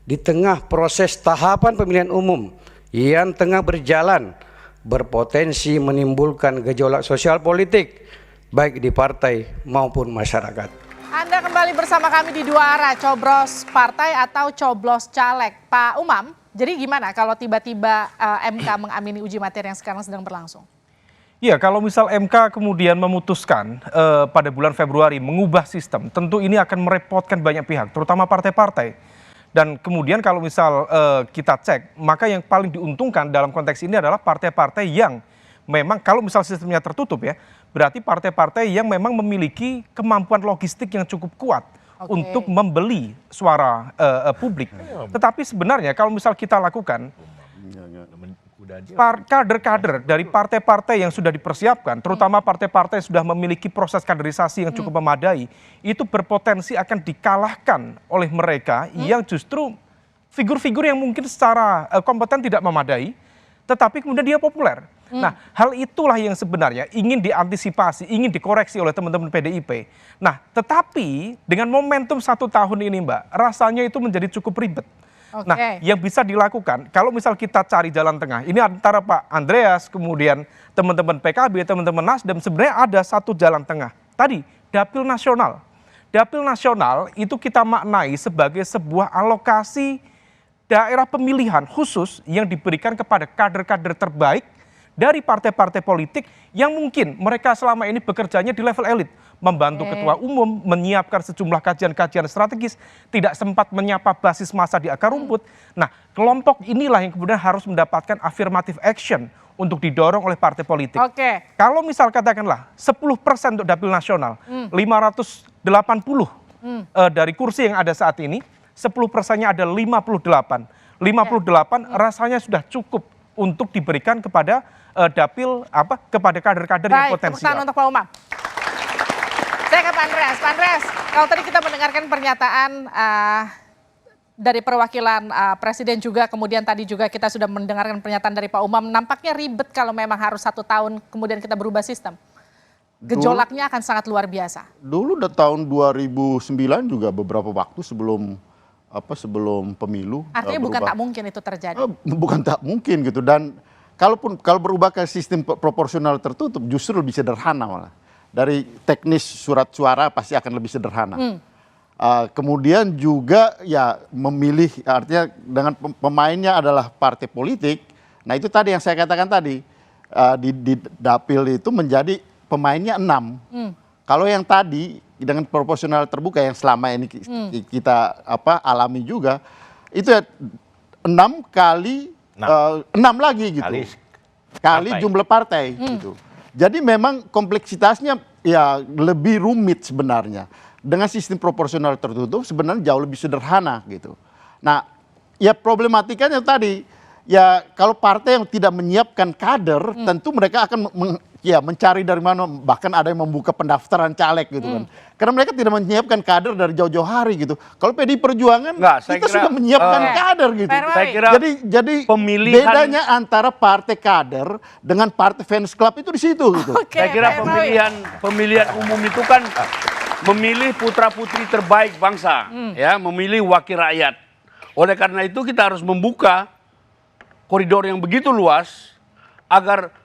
Speaker 12: di tengah proses tahapan pemilihan umum yang tengah berjalan berpotensi menimbulkan gejolak sosial politik baik di partai maupun masyarakat.
Speaker 1: Anda kembali bersama kami di Dua Arah, coblos partai atau coblos caleg. Pak Umam, jadi gimana kalau tiba-tiba MK mengamini uji materi yang sekarang sedang berlangsung?
Speaker 9: Ya, kalau misal MK kemudian memutuskan pada bulan Februari mengubah sistem, tentu ini akan merepotkan banyak pihak, terutama partai-partai. Dan kemudian kalau misal kita cek, maka yang paling diuntungkan dalam konteks ini adalah partai-partai yang memang kalau misal sistemnya tertutup ya, berarti partai-partai yang memang memiliki kemampuan logistik yang cukup kuat untuk membeli suara publik. Tetapi sebenarnya kalau misal kita lakukan, kader-kader dari partai-partai yang sudah dipersiapkan, terutama partai-partai yang sudah memiliki proses kaderisasi yang cukup memadai, itu berpotensi akan dikalahkan oleh mereka yang justru figur-figur yang mungkin secara kompeten tidak memadai, tetapi kemudian dia populer. Nah, hal itulah yang sebenarnya ingin diantisipasi, ingin dikoreksi oleh teman-teman PDIP. Nah, tetapi dengan momentum 1 tahun ini Mbak, rasanya itu menjadi cukup ribet. Nah, yang bisa dilakukan, kalau misal kita cari jalan tengah, ini antara Pak Andreas, kemudian teman-teman PKB, teman-teman Nasdem, sebenarnya ada satu jalan tengah. Tadi, dapil nasional. Dapil nasional itu kita maknai sebagai sebuah alokasi daerah pemilihan khusus yang diberikan kepada kader-kader terbaik dari partai-partai politik yang mungkin mereka selama ini bekerjanya di level elit, membantu ketua umum, menyiapkan sejumlah kajian-kajian strategis, tidak sempat menyapa basis massa di akar rumput. Nah, kelompok inilah yang kemudian harus mendapatkan affirmative action untuk didorong oleh partai politik. Kalau misal katakanlah 10% untuk dapil nasional, 580 dari kursi yang ada saat ini, 10%-nya ada 58. 58 rasanya sudah cukup untuk diberikan kepada dapil kepada kader-kader yang potensial. Baik, tepuk tangan
Speaker 1: untuk Pak Umam. Saya ke Pak Andreas. Pak Andreas, kalau tadi kita mendengarkan pernyataan dari perwakilan Presiden juga, kemudian tadi juga kita sudah mendengarkan pernyataan dari Pak Umam, nampaknya ribet kalau memang harus 1 tahun kemudian kita berubah sistem. Gejolaknya akan sangat luar biasa.
Speaker 2: Dulu tahun 2009 juga beberapa waktu sebelum pemilu.
Speaker 1: Artinya bukan tak mungkin itu terjadi.
Speaker 2: Bukan tak mungkin gitu, dan kalau berubah ke sistem proporsional tertutup justru lebih sederhana malah. Dari teknis surat suara pasti akan lebih sederhana. Kemudian juga ya memilih, artinya dengan pemainnya adalah partai politik. Nah itu tadi yang saya katakan tadi, di dapil itu menjadi pemainnya 6. Kalau yang tadi dengan proporsional terbuka yang selama ini kita alami juga, itu ya 6 kali 6 lagi gitu. Kali jumlah partai gitu. Jadi memang kompleksitasnya ya lebih rumit sebenarnya. Dengan sistem proporsional tertutup sebenarnya jauh lebih sederhana gitu. Nah, ya problematikanya tadi, ya kalau partai yang tidak menyiapkan kader, tentu mereka akan mencari dari mana, bahkan ada yang membuka pendaftaran caleg gitu kan. Karena mereka tidak menyiapkan kader dari jauh-jauh hari gitu. Kalau PDI Perjuangan kita sudah menyiapkan kader gitu.
Speaker 8: Saya kira
Speaker 2: jadi bedanya antara partai kader dengan partai fans club itu di situ gitu.
Speaker 8: Saya kira pemilihan umum itu kan memilih putra-putri terbaik bangsa, ya, memilih wakil rakyat. Oleh karena itu kita harus membuka koridor yang begitu luas agar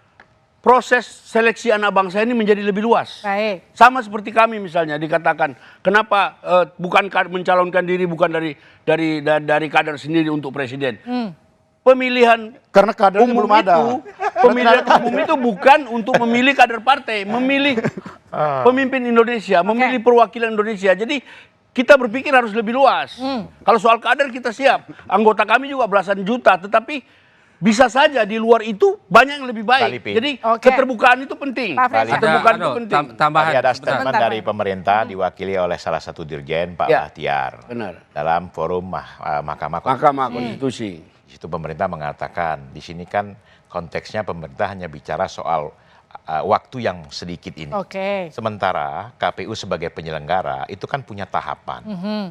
Speaker 8: proses seleksi anak bangsa ini menjadi lebih luas.
Speaker 1: Baik.
Speaker 8: Sama seperti kami misalnya dikatakan, kenapa bukan mencalonkan diri bukan dari kader sendiri untuk presiden. Pemilihan
Speaker 2: karena kadernya belum ada.
Speaker 8: Pemilihan umum itu bukan untuk memilih kader partai, memilih pemimpin Indonesia, memilih perwakilan Indonesia. Jadi kita berpikir harus lebih luas. Kalau soal kader kita siap. Anggota kami juga belasan juta, tetapi bisa saja di luar itu banyak yang lebih baik. Jadi keterbukaan itu penting. Keterbukaan itu penting.
Speaker 11: Tadi ada statement dari pemerintah diwakili oleh salah satu dirjen, Pak Bahtiar.
Speaker 8: Benar.
Speaker 11: Dalam forum Mahkamah
Speaker 8: Konstitusi.
Speaker 11: Di situ pemerintah mengatakan, di sini kan konteksnya pemerintah hanya bicara soal waktu yang sedikit ini. Sementara KPU sebagai penyelenggara itu kan punya tahapan.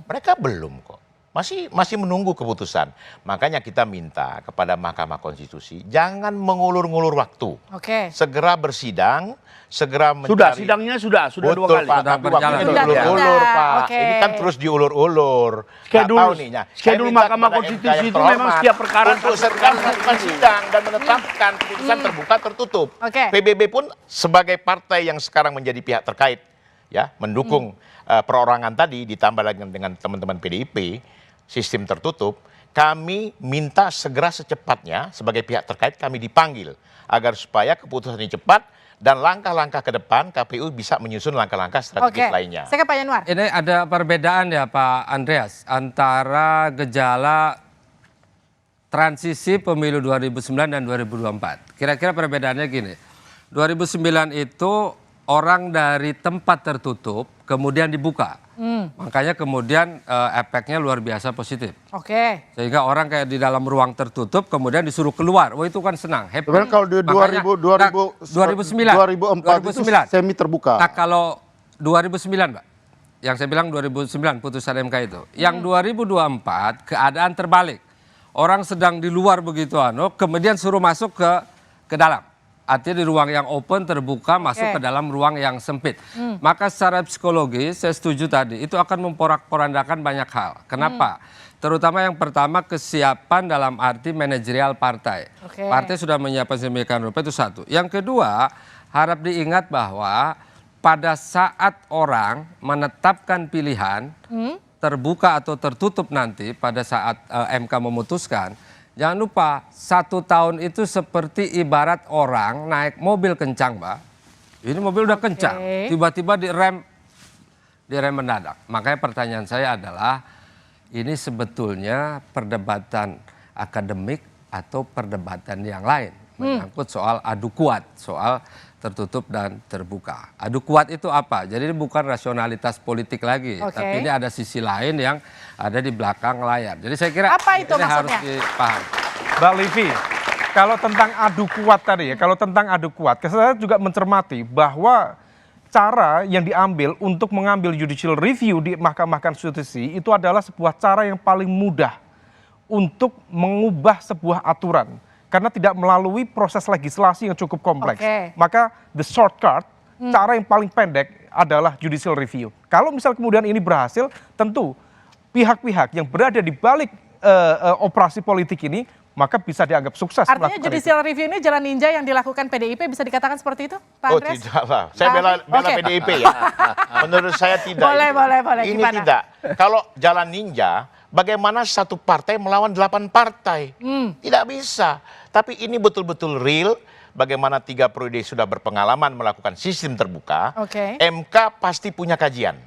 Speaker 11: Mereka belum kok. masih menunggu keputusan. Makanya kita minta kepada Mahkamah Konstitusi jangan mengulur-ngulur waktu.
Speaker 1: Oke.
Speaker 11: Segera bersidang, segera mencari.
Speaker 8: Sudah, sidangnya sudah
Speaker 11: Betul,
Speaker 8: 2 kali.
Speaker 11: Pak, tapi waktunya
Speaker 1: Sudah
Speaker 11: diulur-ulur,
Speaker 1: ada.
Speaker 11: Pak.
Speaker 1: Oke.
Speaker 11: Ini kan terus diulur-ulur. Nggak tahu nih, nah, saya
Speaker 8: Schedule
Speaker 11: minta
Speaker 8: Mahkamah
Speaker 11: kepada
Speaker 8: Konstitusi
Speaker 11: MK yang
Speaker 8: itu memang
Speaker 11: terhormat
Speaker 8: setiap perkara
Speaker 11: untuk segera melakukan sidang dan menetapkan putusan terbuka tertutup.
Speaker 1: Oke.
Speaker 11: PBB pun sebagai partai yang sekarang menjadi pihak terkait, ya, mendukung perorangan tadi ditambah lagi dengan teman-teman PDIP, sistem tertutup, kami minta segera secepatnya sebagai pihak terkait kami dipanggil agar supaya keputusan ini cepat dan langkah-langkah ke depan KPU bisa menyusun langkah-langkah strategis lainnya.
Speaker 1: Saya ke Pak Yanuar.
Speaker 10: Ini ada perbedaan ya Pak Andreas antara gejala transisi pemilu 2009 dan 2024. Kira-kira perbedaannya gini, 2009 itu orang dari tempat tertutup kemudian dibuka. Makanya kemudian efeknya luar biasa positif.
Speaker 1: Oke.
Speaker 10: Sehingga orang kayak di dalam ruang tertutup kemudian disuruh keluar. Wah itu kan senang, happy.
Speaker 2: Sebenarnya kalau di 2004 itu semi terbuka.
Speaker 10: Nah kalau 2009 Pak, yang saya bilang 2009 putusan MK itu. Yang 2024 keadaan terbalik. Orang sedang di luar begitu kemudian suruh masuk ke dalam. Artinya di ruang yang open terbuka masuk ke dalam ruang yang sempit. Maka secara psikologi saya setuju tadi itu akan memporak-porandakan banyak hal. Kenapa? Terutama yang pertama kesiapan dalam arti manajerial partai. Partai sudah menyiapkan sedemikian rupa itu satu. Yang kedua harap diingat bahwa pada saat orang menetapkan pilihan terbuka atau tertutup nanti pada saat MK memutuskan. Jangan lupa 1 tahun itu seperti ibarat orang naik mobil kencang, Mbak. Ini mobil udah kencang, tiba-tiba direm mendadak. Makanya pertanyaan saya adalah ini sebetulnya perdebatan akademik atau perdebatan yang lain menyangkut soal adu kuat, soal tertutup dan terbuka. Adu kuat itu apa? Jadi ini bukan rasionalitas politik lagi, tapi ini ada sisi lain yang ada di belakang layar. Jadi saya kira
Speaker 1: apa itu
Speaker 10: ini
Speaker 1: maksudnya?
Speaker 10: harus dipahami.
Speaker 9: Mbak Livi, kalau tentang adu kuat tadi ya, kalau tentang adu kuat, saya juga mencermati bahwa cara yang diambil untuk mengambil judicial review di Mahkamah Konstitusi itu adalah sebuah cara yang paling mudah untuk mengubah sebuah aturan. Karena tidak melalui proses legislasi yang cukup kompleks. Maka the shortcut, cara yang paling pendek adalah judicial review. Kalau misal kemudian ini berhasil, tentu pihak-pihak yang berada di balik operasi politik ini, maka bisa dianggap sukses.
Speaker 1: Artinya judicial review ini jalan ninja yang dilakukan PDIP bisa dikatakan seperti itu, Pak Andreas?
Speaker 11: Oh tidak lah, saya bela PDIP ya. Menurut saya tidak.
Speaker 1: Boleh.
Speaker 11: Ini
Speaker 1: gimana?
Speaker 11: tidak. Kalau jalan ninja, bagaimana satu partai melawan 8 partai? Tidak bisa. Tapi ini betul-betul real. Bagaimana 3 periode sudah berpengalaman melakukan sistem terbuka. MK pasti punya kajian.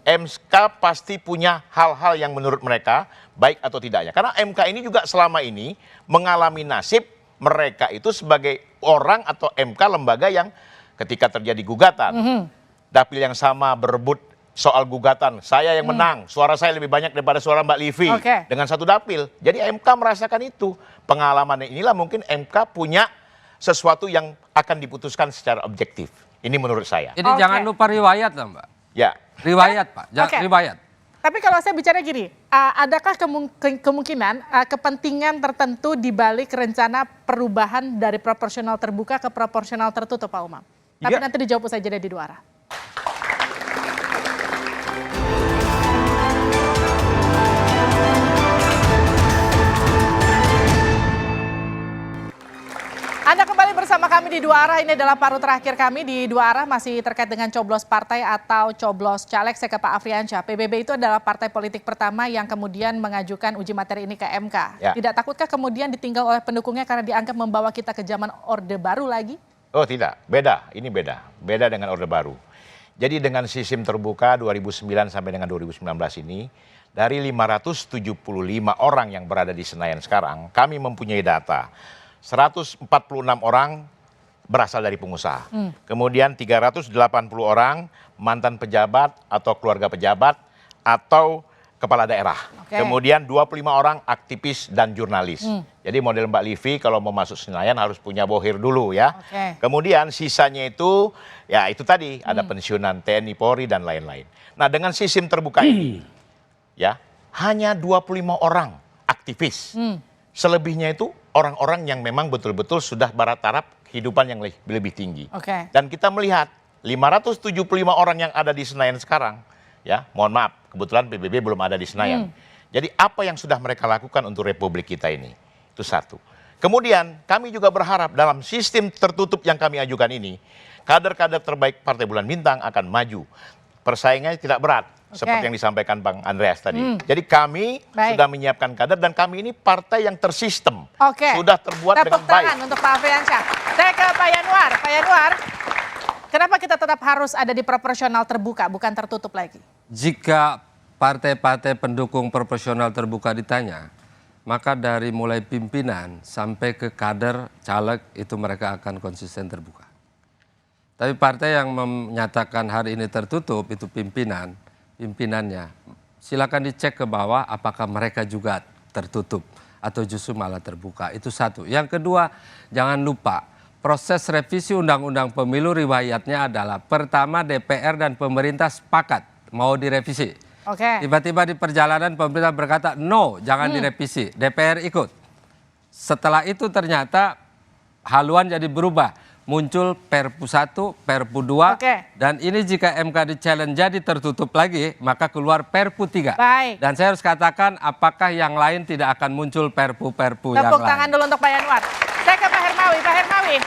Speaker 11: MK pasti punya hal-hal yang menurut mereka baik atau tidaknya. Karena MK ini juga selama ini mengalami nasib mereka itu sebagai orang atau MK lembaga yang ketika terjadi gugatan. Dapil yang sama berebut soal gugatan, saya yang menang, suara saya lebih banyak daripada suara Mbak Livi dengan satu dapil. Jadi MK merasakan itu. Pengalaman inilah mungkin MK punya sesuatu yang akan diputuskan secara objektif. Ini menurut saya.
Speaker 10: Jadi jangan lupa riwayat lah Mbak.
Speaker 11: Ya.
Speaker 10: Riwayat Pak, riwayat.
Speaker 1: Tapi kalau saya bicara gini, adakah kemungkinan kepentingan tertentu di balik rencana perubahan dari proporsional terbuka ke proporsional tertutup Pak Umam? Tapi nanti dijawab saja dari 2 arah. Anda kembali bersama kami di 2 arah, ini adalah paruh terakhir kami di 2 arah masih terkait dengan coblos partai atau coblos caleg. Saya ke Pak Afriansyah, PBB itu adalah partai politik pertama yang kemudian mengajukan uji materi ini ke MK. Tidak takutkah kemudian ditinggal oleh pendukungnya karena dianggap membawa kita ke zaman Orde Baru lagi? Oh
Speaker 11: tidak, beda, ini beda dengan Orde Baru. Jadi dengan sistem terbuka 2009 sampai dengan 2019 ini, dari 575 orang yang berada di Senayan sekarang, kami mempunyai data. 146 orang berasal dari pengusaha. Kemudian 380 orang mantan pejabat atau keluarga pejabat atau kepala daerah. Kemudian 25 orang aktivis dan jurnalis. Jadi model Mbak Livi kalau mau masuk Senayan harus punya bohir dulu ya. Kemudian sisanya itu ya itu tadi ada pensiunan TNI, Polri dan lain-lain. Nah dengan sistem terbuka ini ya hanya 25 orang aktivis. Selebihnya itu orang-orang yang memang betul-betul sudah bertaraf kehidupan yang lebih tinggi. Dan kita melihat 575 orang yang ada di Senayan sekarang, ya, mohon maaf, kebetulan PBB belum ada di Senayan. Jadi apa yang sudah mereka lakukan untuk republik kita ini? Itu satu. Kemudian kami juga berharap dalam sistem tertutup yang kami ajukan ini, kader-kader terbaik Partai Bulan Bintang akan maju. Persaingannya tidak berat, seperti yang disampaikan Bang Andreas tadi. Jadi kami sudah menyiapkan kader dan kami ini partai yang tersistem. Sudah terbuat dengan baik. Tepuk
Speaker 1: tangan untuk Pak Afriansyah. Saya ke Pak Yanuar. Pak Yanuar, kenapa kita tetap harus ada di proporsional terbuka, bukan tertutup lagi?
Speaker 10: Jika partai-partai pendukung proporsional terbuka ditanya, maka dari mulai pimpinan sampai ke kader caleg itu mereka akan konsisten terbuka. Tapi partai yang menyatakan hari ini tertutup itu pimpinannya. Silakan dicek ke bawah apakah mereka juga tertutup atau justru malah terbuka. Itu satu. Yang kedua, jangan lupa proses revisi undang-undang pemilu riwayatnya adalah pertama DPR dan pemerintah sepakat mau direvisi. Tiba-tiba di perjalanan pemerintah berkata no, jangan direvisi. DPR ikut. Setelah itu ternyata haluan jadi berubah. Muncul Perpu 1, Perpu 2, dan ini jika MK di-challenge jadi tertutup lagi, maka keluar Perpu 3. Dan saya harus katakan apakah yang lain tidak akan muncul Perpu-Perpu yang lain.
Speaker 1: Tepuk tangan dulu untuk Pak Yanuar. Saya ke Pak Hermawi. Pak Hermawi,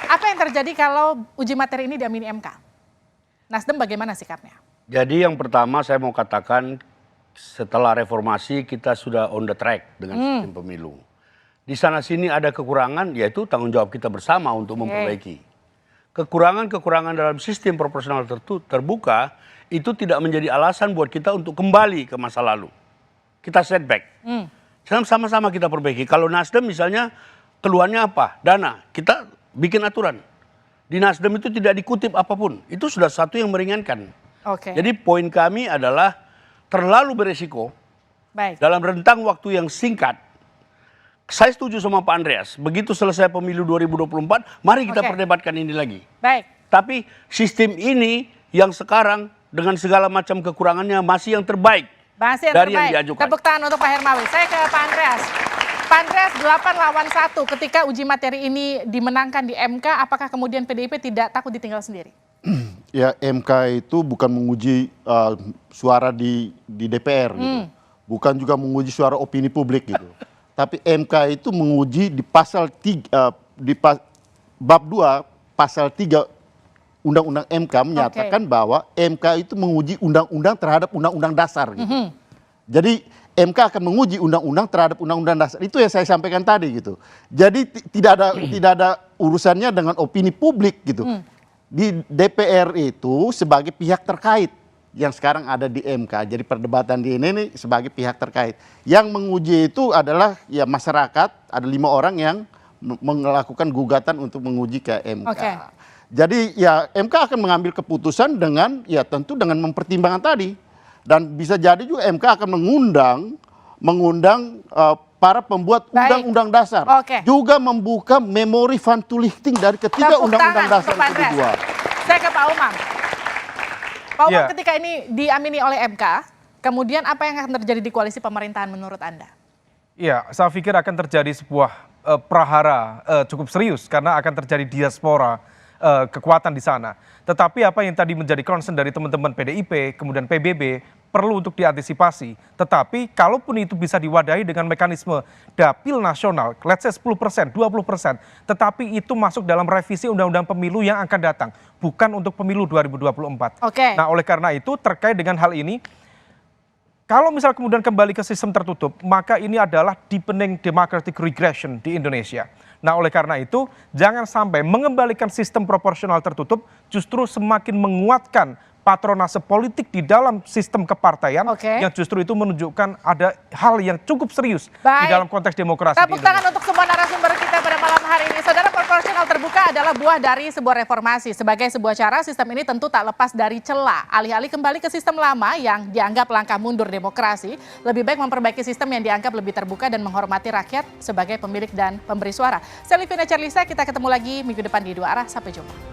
Speaker 1: apa yang terjadi kalau uji materi ini diamini MK? Nasdem bagaimana sikapnya?
Speaker 8: Jadi yang pertama saya mau katakan setelah reformasi kita sudah on the track dengan sistem pemilu. Di sana-sini ada kekurangan, yaitu tanggung jawab kita bersama untuk memperbaiki. Kekurangan-kekurangan dalam sistem proporsional terbuka itu tidak menjadi alasan buat kita untuk kembali ke masa lalu. Kita setback. Sama-sama kita perbaiki. Kalau Nasdem misalnya keluhannya apa? Dana. Kita bikin aturan. Di Nasdem itu tidak dikutip apapun. Itu sudah satu yang meringankan. Jadi poin kami adalah terlalu beresiko dalam rentang waktu yang singkat. Saya setuju sama Pak Andreas, begitu selesai pemilu 2024, mari kita perdebatkan ini lagi. Tapi sistem ini yang sekarang dengan segala macam kekurangannya masih yang terbaik dari yang diajukan.
Speaker 1: Tepuk tangan untuk Pak Hermawi. Saya ke Pak Andreas. Pak Andreas, 8 lawan 1 ketika uji materi ini dimenangkan di MK, apakah kemudian PDIP tidak takut ditinggal sendiri?
Speaker 2: Ya, MK itu bukan menguji suara di DPR gitu. Bukan juga menguji suara opini publik gitu. Tapi MK itu menguji di pasal 3, bab 2 pasal 3 Undang-Undang MK menyatakan bahwa MK itu menguji undang-undang terhadap undang-undang dasar gitu. Jadi MK akan menguji undang-undang terhadap undang-undang dasar. Itu yang saya sampaikan tadi gitu. Jadi tidak ada urusannya dengan opini publik gitu. Di DPR itu sebagai pihak terkait yang sekarang ada di MK. Jadi perdebatan di ini sebagai pihak terkait. Yang menguji itu adalah ya masyarakat, ada 5 orang yang melakukan gugatan untuk menguji ke MK. Jadi ya MK akan mengambil keputusan dengan ya tentu dengan mempertimbangkan tadi. Dan bisa jadi juga MK akan mengundang para pembuat undang-undang dasar. Juga membuka memori Vantulichting dari ketiga undang-undang dasar itu kedua.
Speaker 1: Saya ke Pak Umam. Pak Umam, ketika ini diamini oleh MK, kemudian apa yang akan terjadi di koalisi pemerintahan menurut Anda?
Speaker 9: Iya, saya pikir akan terjadi sebuah prahara cukup serius karena akan terjadi diaspora kekuatan di sana. Tetapi apa yang tadi menjadi concern dari teman-teman PDIP, kemudian PBB, perlu untuk diantisipasi. Tetapi kalaupun itu bisa diwadahi dengan mekanisme dapil nasional, let's say 10%, 20%, tetapi itu masuk dalam revisi undang-undang pemilu yang akan datang, bukan untuk pemilu 2024. Nah, oleh karena itu terkait dengan hal ini, kalau misal kemudian kembali ke sistem tertutup, maka ini adalah deepening democratic regression di Indonesia. Nah, oleh karena itu, jangan sampai mengembalikan sistem proporsional tertutup justru semakin menguatkan patronase politik di dalam sistem kepartaian yang justru itu menunjukkan ada hal yang cukup serius di dalam konteks demokrasi.
Speaker 1: Tepuk tangan untuk semua narasumber kita pada malam hari ini. Saudara, proporsional terbuka adalah buah dari sebuah reformasi. Sebagai sebuah cara, sistem ini tentu tak lepas dari celah. Alih-alih kembali ke sistem lama yang dianggap langkah mundur demokrasi, lebih baik memperbaiki sistem yang dianggap lebih terbuka dan menghormati rakyat sebagai pemilik dan pemberi suara. Saya Livina Charlisa, kita ketemu lagi minggu depan di Dua Arah. Sampai jumpa.